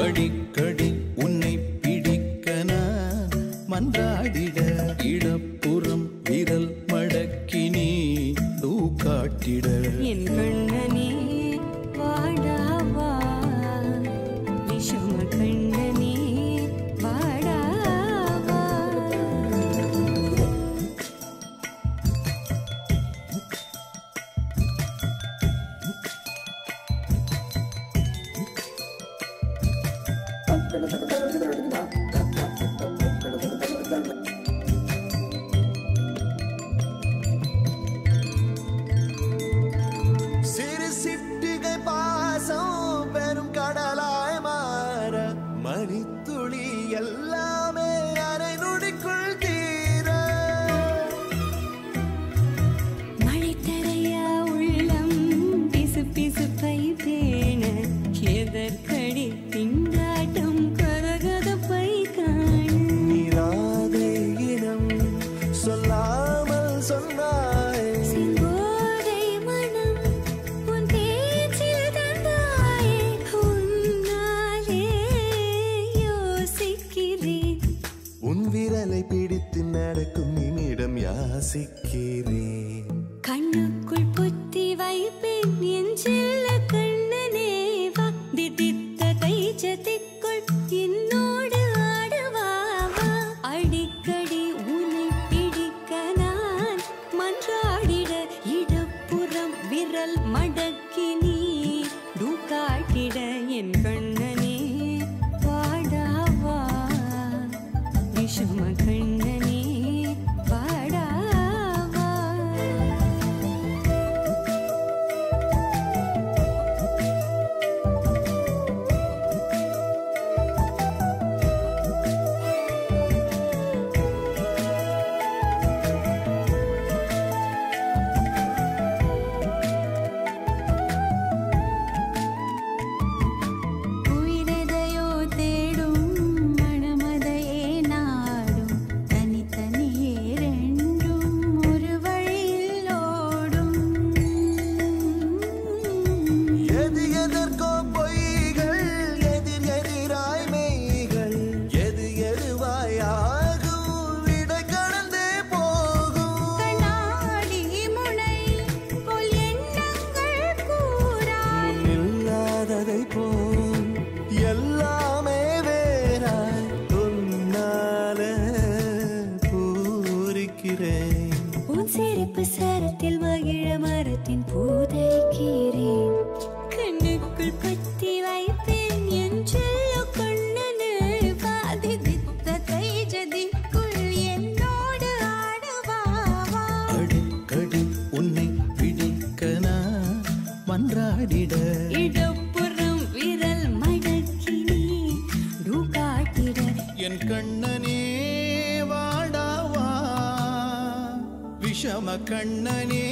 அடிக்கடி உன்னை பிடிக்க நான் மன்றாடிட இடப்புறம் விரல் மடக்கி நீ தூக்காட்டிட என் கண்ணனே வாடாவா விஷம கண்ணனே வாடாவா சிறு சிட்டிகை பாசம் பெரும் கடலாய் மாற மணித்துளி எல்லாமே அரை நொடிக்குள் தீர மழை தரையா உள்ளம் பிசு பிசுப்பை பேண எதற்கடி திண்டாட்டம் கரகதப்பை காண நீராதை இனம் சொல்லாமல் சொன்னாய் செங்கோதை மனம் உன் பேச்சில் தந்தாயே உன்னாலே யோசிக்கிறேன் உன் விரலை பிடித்து நடக்கும் நிமிடம் யாசிக்கிறேன் கண்ணுக்குள் புத்தி வைப்பேன் என் செல்ல கண்ணனே வா திதித்த தைச்சதிக்குள் என்னோடு ஆடுவாவா அடிக்கடி உன்னை பிடிக்க நான் மன்றாடிட இடப்புறம் விரல் மடக்கி நீ தூக்காட்டிட என் கண்ணனே வாடாவா விஷம கண்ணனே வாடாவா உயிரெதையோ தேடும் மனமதையே நாடும் தனித்தனியே ரெண்டும் ஒரு வழியில் ஓடும் எது எதற்கோ பொய்கள் எதிர் எதிராய் மெய்கள் எது எதுவாய் ஆகும் விடை கடந்தே போகும் கண்ணாடி முனை போல் எண்ணங்கள் கூறா இல்லாததை போல் எல்லாமே வேறாய் உன்னால பூரிக்கிறேன் உன் சிரிப்பு சரத்தில் மகிழ மரத்தின் பூதைக்கிறேன் கண்ணுக்குள் பத்தி வைப்பேன் என் செல்ல கண்ணனே பாதித்த தைஜதிக்குள் என்னோடு ஆடுவாவா அடிக்கடி உன்னை பிடிக்க நான் மன்றாடிட இடப்புறம் விரல் மடக்கி நீ தூக்காட்டிட என் கண்ணனே வாடாவா விஷம கண்ணனே